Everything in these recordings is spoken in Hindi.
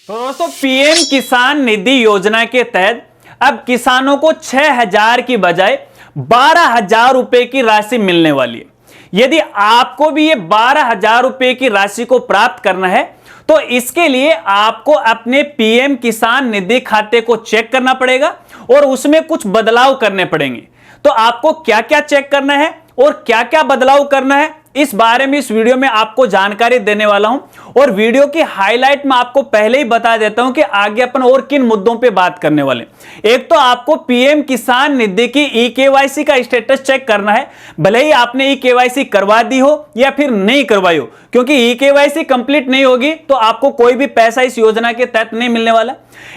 तो दोस्तों पीएम किसान निधि योजना के तहत अब किसानों को 6,000 की बजाय 12,000 रुपए की राशि मिलने वाली है। यदि आपको भी ये 12,000 रुपए की राशि को प्राप्त करना है तो इसके लिए आपको अपने पीएम किसान निधि खाते को चेक करना पड़ेगा और उसमें कुछ बदलाव करने पड़ेंगे। तो आपको क्या क्या चेक करना है और क्या क्या बदलाव करना है इस बारे में इस वीडियो में आपको जानकारी देने वाला हूं। और वीडियो की हाईलाइट में आपको पहले ही बता देता हूं कि आगे अपन और किन मुद्दों पे बात करने वाले। एक तो आपको पीएम किसान निधि की ई-केवाईसी का स्टेटस चेक करना है, भले ही आपने ई-केवाईसी करवा दी हो या फिर नहीं करवाई हो, क्योंकि ई-केवाईसी कंप्लीट नहीं होगी तो आपको कोई भी पैसा इस योजना के तहत नहीं मिलने वाला।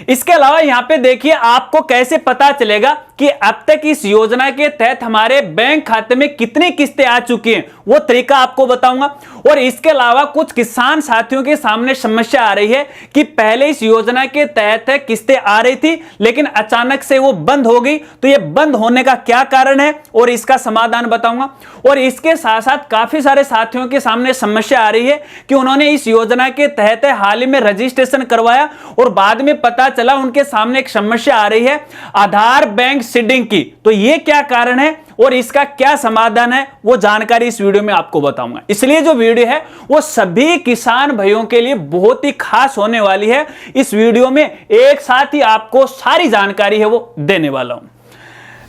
इसके अलावा यहां पे देखिए आपको कैसे पता चलेगा कि अब तक इस योजना के तहत हमारे बैंक खाते में कितनी किस्तें आ चुकी हैं, वो तरीका आपको बताऊंगा। और इसके अलावा कुछ किसान साथियों के सामने समस्या आ रही है कि पहले इस योजना के तहत किस्तें आ रही थी लेकिन अचानक से वो बंद हो गई, तो ये बंद होने का क्या कारण है और इसका समाधान बताऊंगा। और इसके साथ साथ काफी सारे साथियों के सामने समस्या आ रही है कि उन्होंने इस योजना के तहत हाल ही में रजिस्ट्रेशन करवाया और बाद में पता चला उनके सामने एक समस्या आ रही है आधार बैंक सीडिंग की। तो ये क्या कारण है और इसका क्या समाधान है वो जानकारी इस वीडियो में आपको बताऊंगा। इसलिए जो वीडियो है वो सभी किसान भाइयों के लिए बहुत ही खास होने वाली है। इस वीडियो में एक साथ ही आपको सारी जानकारी है वो देने वाला हूं।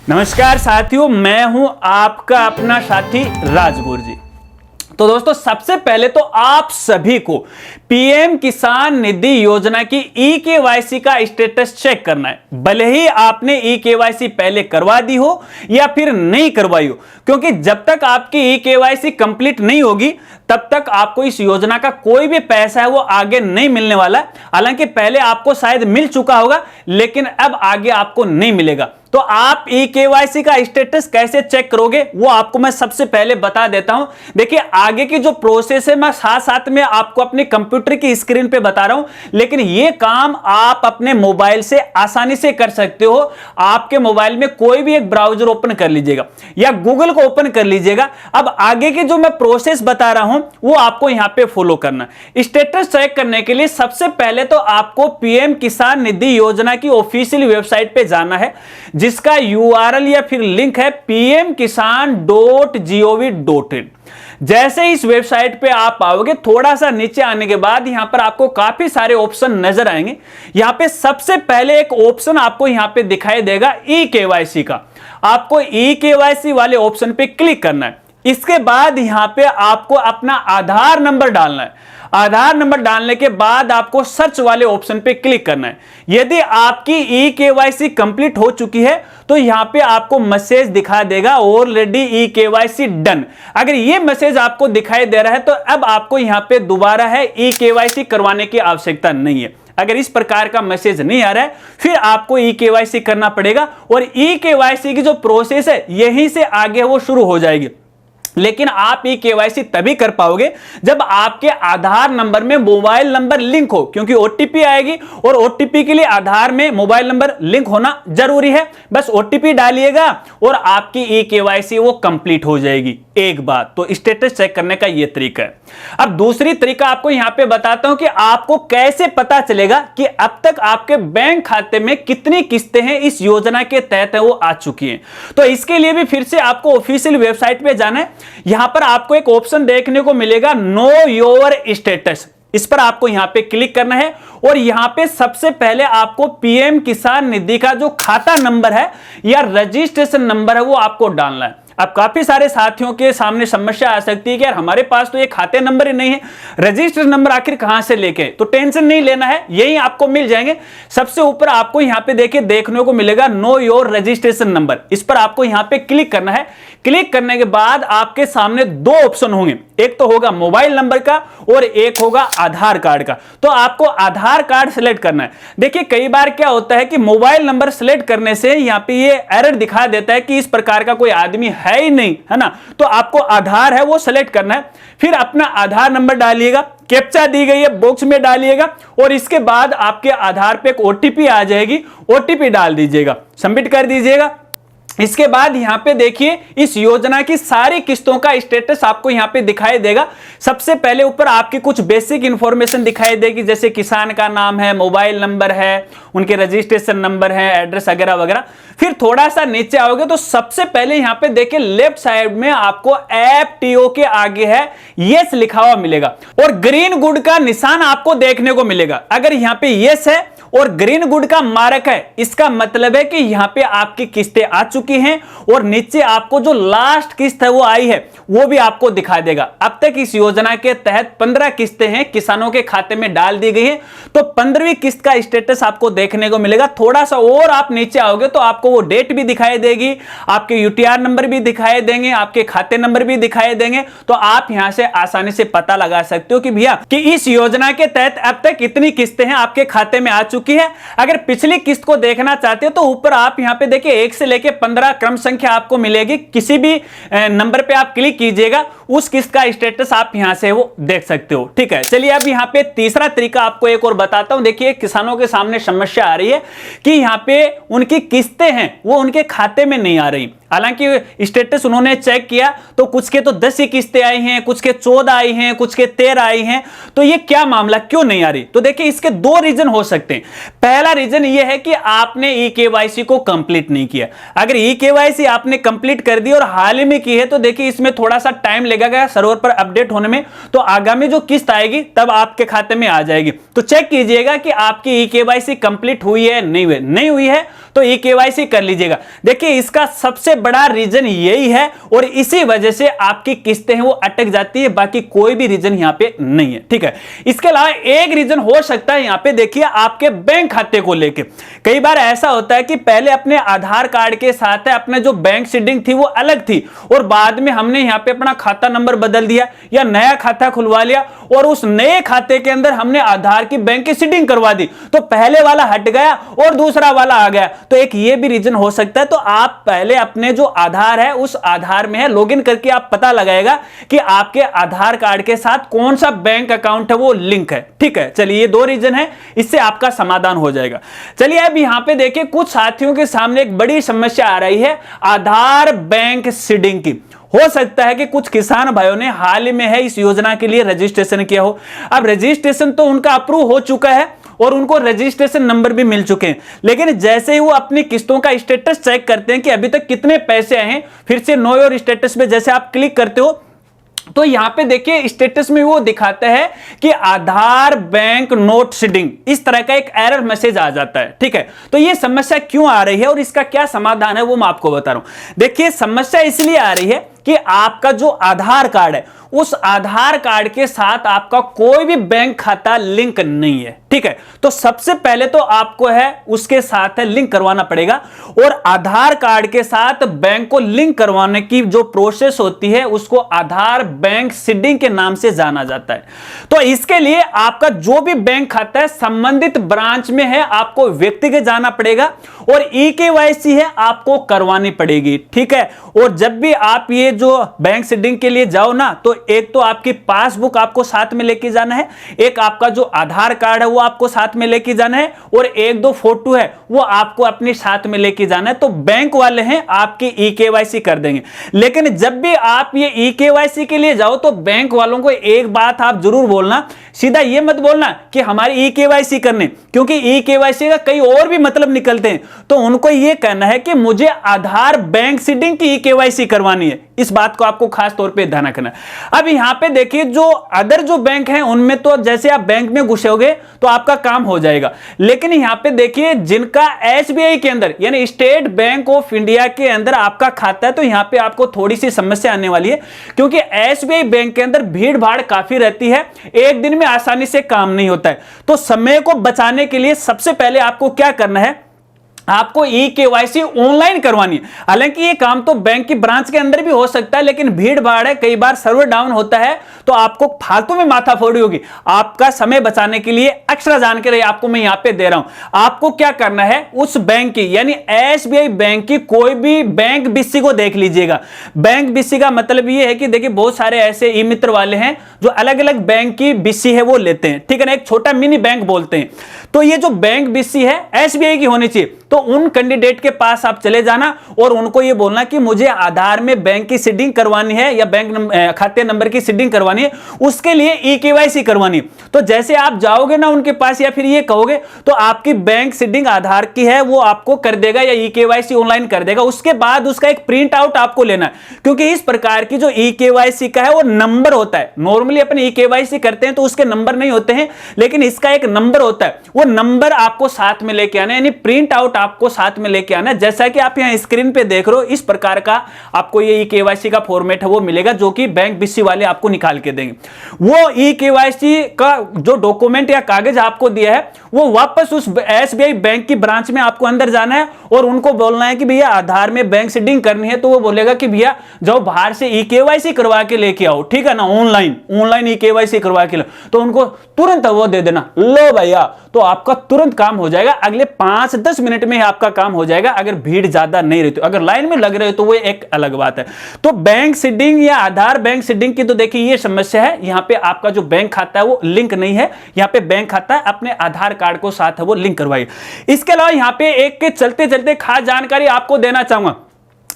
नमस्कार साथियों, मैं हूं आपका अपना साथी राजगुरु जी। तो दोस्तों सबसे पहले तो आप सभी को पीएम किसान निधि योजना की ई-केवाईसी का स्टेटस चेक करना है, भले ही आपने ई-केवाईसी पहले करवा दी हो या फिर नहीं करवाई हो, क्योंकि जब तक आपकी ई-केवाईसी कंप्लीट नहीं होगी तब तक आपको इस योजना का कोई भी पैसा है वो आगे नहीं मिलने वाला। हालांकि पहले आपको शायद मिल चुका होगा लेकिन अब आगे आपको नहीं मिलेगा। तो आप ई-केवाईसी का स्टेटस कैसे चेक करोगे वो आपको मैं सबसे पहले बता देता हूं। देखिए आगे की जो प्रोसेस है मैं साथ साथ में आपको अपने कंप्यूटर की स्क्रीन पे बता रहा हूं, लेकिन ये काम आप अपने मोबाइल से आसानी से कर सकते हो। आपके मोबाइल में कोई भी एक ब्राउजर ओपन कर लीजिएगा या गूगल को ओपन कर लीजिएगा। अब आगे की जो मैं प्रोसेस बता रहा हूं वो आपको यहां पे फॉलो करना। स्टेटस चेक करने के लिए सबसे पहले तो आपको पीएम किसान निधि योजना की ऑफिशियल वेबसाइट पे जाना है, जिसका URL या फिर लिंक है pmkisan.gov.in। जैसे इस वेबसाइट पे आप आओगे, थोड़ा सा नीचे आने के बाद यहां पर आपको काफी सारे ऑप्शन नजर आएंगे। यहां पे सबसे पहले एक ऑप्शन आपको यहां पे दिखाई देगा ई-केवाईसी का। आपको ई-केवाईसी वाले ऑप्शन पे क्लिक करना है। इसके बाद यहां पे आपको अपना आधार नंबर डालना है। आधार नंबर डालने के बाद आपको सर्च वाले ऑप्शन पे क्लिक करना है। यदि आपकी ई-केवाईसी कंप्लीट हो चुकी है तो यहां पे आपको मैसेज दिखा देगा ऑलरेडी ई-केवाईसी डन। अगर ये मैसेज आपको दिखाई दे रहा है तो अब आपको यहां पे दोबारा है ई-केवाईसी करवाने की आवश्यकता नहीं है। अगर इस प्रकार का मैसेज नहीं आ रहा है फिर आपको ई-केवाईसी करना पड़ेगा और ई-केवाईसी की जो प्रोसेस है यहीं से आगे वो शुरू हो जाएगी। लेकिन आप ई-केवाईसी तभी कर पाओगे जब आपके आधार नंबर में मोबाइल नंबर लिंक हो, क्योंकि ओटीपी आएगी और ओटीपी के लिए आधार में मोबाइल नंबर लिंक होना जरूरी है। बस ओटीपी डालिएगा और आपकी ई-केवाईसी वो कंप्लीट हो जाएगी। एक बात तो स्टेटस चेक करने का ये तरीका है। अब दूसरी तरीका आपको यहां पे बताता हूं कि आपको कैसे पता चलेगा कि अब तक आपके बैंक खाते में कितनी किस्तें हैं इस योजना के तहत वो आ चुकी हैं। तो इसके लिए भी फिर से आपको ऑफिशियल वेबसाइट पे जाना है। यहां पर आपको एक ऑप्शन देखने को मिलेगा नो योर स्टेटस। इस पर आपको यहां पे क्लिक करना है और यहां पे सबसे पहले आपको पीएम किसान निधि का जो खाता नंबर है या रजिस्ट्रेशन नंबर है वो आपको डालना है। अब काफी सारे साथियों के सामने समस्या आ सकती है कि यार हमारे पास तो ये खाते नंबर ही नहीं है, रजिस्ट्रेशन नंबर आखिर कहां से लेके। तो टेंशन नहीं लेना है, यही आपको मिल जाएंगे। सबसे ऊपर आपको यहां पे देखिए देखने को मिलेगा नो योर रजिस्ट्रेशन नंबर। इस पर आपको यहां पे क्लिक करना है। क्लिक करने के बाद आपके सामने दो ऑप्शन होंगे, एक तो होगा मोबाइल नंबर का और एक होगा आधार कार्ड का। तो आपको आधार कार्ड सिलेक्ट करना है। देखिए कई बार क्या होता है कि मोबाइल नंबर सिलेक्ट करने से यहां पे ये एरर दिखा देता है कि इस प्रकार का कोई आदमी है ही नहीं, है ना। तो आपको आधार है वो सिलेक्ट करना है। फिर अपना आधार नंबर डालिएगा, कैप्चा दी गई है बॉक्स में डालिएगा और इसके बाद आपके आधार पे एक ओटीपी आ जाएगी, ओटीपी डाल दीजिएगा, सबमिट कर दीजिएगा। इसके बाद यहां पे देखिए इस योजना की सारी किस्तों का स्टेटस आपको यहां पे दिखाई देगा। सबसे पहले ऊपर आपकी कुछ बेसिक इंफॉर्मेशन दिखाई देगी, जैसे किसान का नाम है, मोबाइल नंबर है, उनके रजिस्ट्रेशन नंबर है, एड्रेस वगैरह वगैरह। फिर थोड़ा सा नीचे आओगे तो सबसे पहले यहां पे देखिए लेफ्ट साइड में आपको FTO के आगे है यस लिखा हुआ मिलेगा और ग्रीन गुड का निशान आपको देखने को मिलेगा। अगर यहां पे यस है और ग्रीन गुड का मार्क है, इसका मतलब है कि यहां पे आपकी किस्तें आ चुकी हैं और नीचे आपको जो लास्ट किस्त है वो आई है वो भी आपको दिखा देगा। अब तक इस योजना के तहत 15 किस्तें हैं किसानों के खाते में डाल दी गई हैं, तो 15वीं किस्त का स्टेटस आपको देखने को मिलेगा। थोड़ा सा और आप नीचे आओगे तो आपको वो डेट भी दिखाई देगी, आपके UTR नंबर भी दिखाई देंगे, आपके खाते नंबर भी दिखाई देंगे। तो आप यहां से आसानी से पता लगा सकते हो कि भैया कि इस योजना के तहत अब तक इतनी किस्तें हैं आपके खाते में आ चुकी है। अगर पिछली किस्त को देखना चाहते हो तो ऊपर आप यहां पे देखिए 1 से लेके 15 क्रम संख्या आपको मिलेगी। किसी भी नंबर पे आप क्लिक कीजिएगा, उस किस्त का स्टेटस आप यहां से वो देख सकते हो। ठीक है, चलिए अब यहां पे तीसरा तरीका आपको एक और बताता हूं। देखिए किसानों के सामने समस्या आ रही है कि यहां पे उनकी किस्तें हैं वो उनके खाते में नहीं आ रही। हालांकि स्टेटस उन्होंने चेक किया तो कुछ के तो 10 ही किस्तें आई हैं, कुछ के 14 आई हैं, कुछ के 13 आई हैं। तो ये क्या मामला, क्यों नहीं आ रही? तो देखिए इसके 2 रीजन हो सकते हैं। पहला रीजन ये है कि आपने eKYC को कंप्लीट नहीं किया। अगर eKYC आपने कंप्लीट कर दी और हाल ही में की है तो देखिए इसमें थोड़ा सा टाइम लगेगा सर्वर पर अपडेट होने में, तो आगामी जो किस्त आएगी तब आपके खाते में आ जाएगी। तो चेक कीजिएगा कि आपकी eKYC कंप्लीट हुई है नहीं हुई है तो eKYC कर लीजिएगा। देखिए इसका सबसे बड़ा रीजन यही है और इसी वजह से आपकी किस्तें हैं वो अटक जाती है, बाकी कोई भी रीजन यहां पे नहीं है। ठीक है, इसके अलावा एक रीजन हो सकता है यहां पे देखिए आपके बैंक खाते को लेके। कई बार ऐसा होता है कि पहले अपने आधार कार्ड के साथ है अपने जो बैंक सीडिंग थी वो अलग थी और बाद में हमने यहां पे अपना खाता नंबर बदल दिया या नया खाता खुलवा लिया और उस नए खाते के अंदर हमने आधार की बैंक की सीडिंग करवा दी, तो पहले वाला हट गया और दूसरा वाला आ गया। तो एक ये भी रीजन हो सकता है। तो आप पहले अपने जो आधार है उस आधार में है लॉगिन करके आप पता लगाएगा कि आपके आधार कार्ड के साथ कौन सा बैंक अकाउंट है वो लिंक है। ठीक है, चलिए ये 2 रीजन है, इससे आपका समाधान हो जाएगा। चलिए अब यहां पे देखिए कुछ साथियों के सामने एक बड़ी समस्या आ रही है आधार बैंक सीडिंग की। हो सकता है कि कुछ किसान भाइयों ने हाल ही में है इस योजना के लिए रजिस्ट्रेशन किया हो। अब रजिस्ट्रेशन तो उनका अप्रूव हो चुका है और उनको रजिस्ट्रेशन नंबर भी मिल चुके हैं, लेकिन जैसे ही वो अपनी किस्तों का स्टेटस चेक करते हैं कि अभी तक कितने पैसे आए हैं, फिर से नो योर स्टेटस पे जैसे आप क्लिक करते हो तो यहां पे देखिए स्टेटस में वो दिखाता है कि आधार बैंक नोट सीडिंग, इस तरह का एक एरर मैसेज आ जाता है। ठीक है, तो ये समस्या क्यों आ रही है और इसका क्या समाधान है वो मैं आपको बता रहा हूं। देखिए समस्या इसलिए आ रही है कि आपका जो आधार कार्ड है उस आधार कार्ड के साथ आपका कोई भी बैंक खाता लिंक नहीं है। ठीक है, तो सबसे पहले तो आपको है उसके साथ है लिंक करवाना पड़ेगा और आधार कार्ड के साथ बैंक को लिंक करवाने की जो प्रोसेस होती है उसको आधार बैंक सीडिंग के नाम से जाना जाता है। तो इसके लिए आपका जो भी बैंक खाता है संबंधित ब्रांच में है आपको व्यक्तिगत जाना पड़ेगा और eKYC है आपको करवानी पड़ेगी। ठीक है, और जब भी आप ये जो बैंक सीडिंग के लिए जाओ ना तो एक तो आपकी पासबुक आपको साथ में लेके जाना है, एक आपका जो आधार कार्ड है वो आपको साथ में लेके जाना है और 1-2 फोटो है वो आपको अपने साथ में लेके जाना है। तो बैंक वाले हैं आपकी eKYC कर देंगे। लेकिन जब भी आप ये eKYC के लिए जाओ तो बैंक वालों को एक बात आप जरूर बोलना, सीधा ये मत बोलना कि हमारी eKYC करने, क्योंकि eKYC का कई और भी मतलब निकलते हैं। तो उनको ये कहना है कि मुझे आधार बैंक सीडिंग की eKYC करवानी है। इस बात को आपको खास तौर पे ध्यान रखना है। अब यहां पे देखिए जो अदर जो बैंक हैं उनमें तो जैसे आप बैंक में घुसोगे तो आपका काम हो जाएगा, लेकिन यहां पे देखिए जिनका SBI के अंदर यानी स्टेट बैंक ऑफ इंडिया के अंदर आपका खाता है तो यहां पे आपको थोड़ी सी समस्या आने वाली है, क्योंकि SBI बैंक के अंदर भीड़ भाड़ काफी रहती है, एक दिन में आसानी से काम नहीं होता है। तो समय को बचाने के लिए सबसे पहले आपको क्या करना है, आपको eKYC ऑनलाइन करवानी है। हालांकि ये काम तो बैंक की ब्रांच के अंदर भी हो सकता है, लेकिन भीड़ भाड़ है, कई बार सर्वर डाउन होता है तो आपको फालतू में माथाफोड़ी होगी। आपका समय बचाने के लिए एक्स्ट्रा जानकारी आपको मैं यहां पे दे रहा हूं। आपको क्या करना है, उस बैंक की यानी SBI बैंक की कोई भी बैंक BC को देख लीजिएगा। बैंक BC का मतलब ये है कि देखिए बहुत सारे ऐसे ई मित्र वाले हैं जो अलग अलग बैंक की BC है वो लेते हैं। ठीक है ना, एक छोटा मिनी बैंक बोलते हैं। तो ये जो बैंक BC है SBI की होनी चाहिए, तो उन कैंडिडेट के पास आप चले जाना और उनको ये बोलना कि मुझे आधार में बैंक की सीडिंग करवानी है या बैंक खाते नंबर की सीडिंग करवानी है, उसके लिए ई-केवाईसी करवानी है। तो जैसे आप जाओगे ना उनके पास या फिर ये कहोगे तो आपकी बैंक सीडिंग आधार की है वो आपको कर देगा या ई-केवाईसी ऑनलाइन कर देगा। उसके बाद उसका एक प्रिंट आउट आपको लेना है, क्योंकि इस प्रकार की जो ई-केवाईसी का है वो नंबर होता है। नॉर्मली अपन ई-केवाईसी करते हैं तो उसके नंबर नहीं होते हैं, लेकिन इसका एक नंबर होता है। वो नंबर आपको साथ में लेके आना है, यानी प्रिंट आउट आपको साथ में लेके आना है। जैसा कि आप यहां स्क्रीन पे देख रहे हो इस प्रकार का आपको ये ई-केवाईसी का फॉर्मेट है वो मिलेगा, जो कि बैंक बीसी वाले आपको निकाल के देंगे। वो ई-केवाईसी का जो डॉक्यूमेंट या कागज आपको दिया है वो वापस उस एसबीआई बैंक की ब्रांच में आपको अंदर जाना है और उनको बोलना है कि भैया आधार में बैंक सीडिंग करनी है। तो वो बोलेगा कि भैया जाओ बाहर से ई-केवाईसी करवा के लेके आओ, ठीक है ना, ऑनलाइन ई-केवाईसी करवा के लो। तो उनको तुरंत वो दे देना, लो भैया, तो आपका तुरंत काम हो जाएगा। अगले 5-10 मिनट में आपका काम हो जाएगा, अगर भीड़ ज्यादा नहीं रहती। अगर लाइन में लग रहे हो तो वो एक अलग बात है। तो बैंक सीडिंग या आधार बैंक सीडिंग की तो देखिए ये समस्या है, यहां पे आपका जो बैंक खाता है वो लिंक नहीं है। यहां पे बैंक खाता है, अपने आधार कार्ड को साथ है वो लिंक करवाइए। इसके अलावा यहां पे एक के चलते चलते खास जानकारी आपको देना चाहूंगा।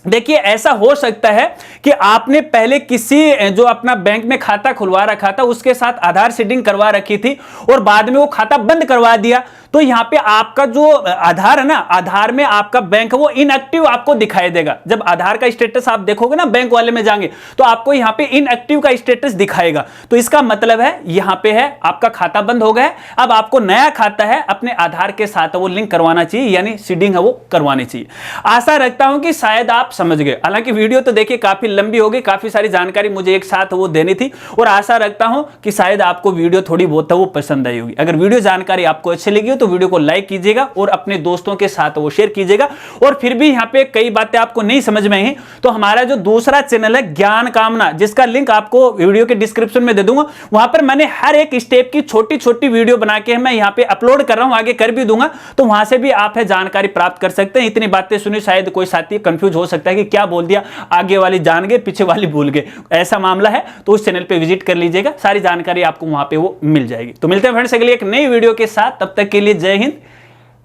देखिए ऐसा हो सकता है कि आपने पहले किसी जो अपना बैंक में खाता खुलवा रखा था उसके साथ आधार सीडिंग करवा रखी थी और बाद में वो खाता बंद करवा दिया। तो यहां पे आपका जो आधार है ना, आधार में आपका बैंक वो इनएक्टिव आपको दिखाई देगा। जब आधार का स्टेटस आप देखोगे ना बैंक वाले में जाएंगे तो आपको यहां पे इनएक्टिव का स्टेटस दिखाएगा। तो इसका मतलब है यहां पे है आपका खाता बंद हो गया है, अब आपको नया खाता है अपने आधार के साथ वो लिंक करवाना चाहिए, यानी सीडिंग है वो करवानी चाहिए। आशा रखता हूं कि शायद आप समझ गए। हालांकि वीडियो तो देखिए काफी लंबी हो गई, काफी सारी जानकारी मुझे एक साथ वो देनी थी और आशा रखता हूं कि शायद आपको वीडियो थोड़ी बहुत वो पसंद आई होगी। अगर वीडियो जानकारी आपको अच्छी लगी हो तो वीडियो को लाइक कीजिएगा और अपने दोस्तों के साथ वो शेयर कीजिएगा। और फिर भी यहां पे कई बातें आपको नहीं समझ में आई तो हमारा जो दूसरा चैनल है ज्ञान कामना, जिसका लिंक आपको वीडियो के डिस्क्रिप्शन में दे दूंगा, वहां पर मैंने हर एक स्टेप की छोटी छोटी वीडियो बना के मैं यहां पे अपलोड कर रहा हूं, आगे कर भी दूंगा। तो वहां से भी आप है जानकारी प्राप्त कर सकते हैं। इतनी बातें सुनी शायद कोई साथी कंफ्यूज हो सकता है कि क्या बोल दिया, आगे वाली जान गए पीछे वाली भूल गए, ऐसा मामला है तो उस चैनल पे विजिट कर लीजिएगा, सारी जानकारी आपको वहां पे वो मिल जाएगी। तो मिलते हैं फ्रेंड्स अगली एक नई वीडियो के साथ, तब तक के लिए जय हिंद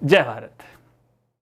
जय भारत।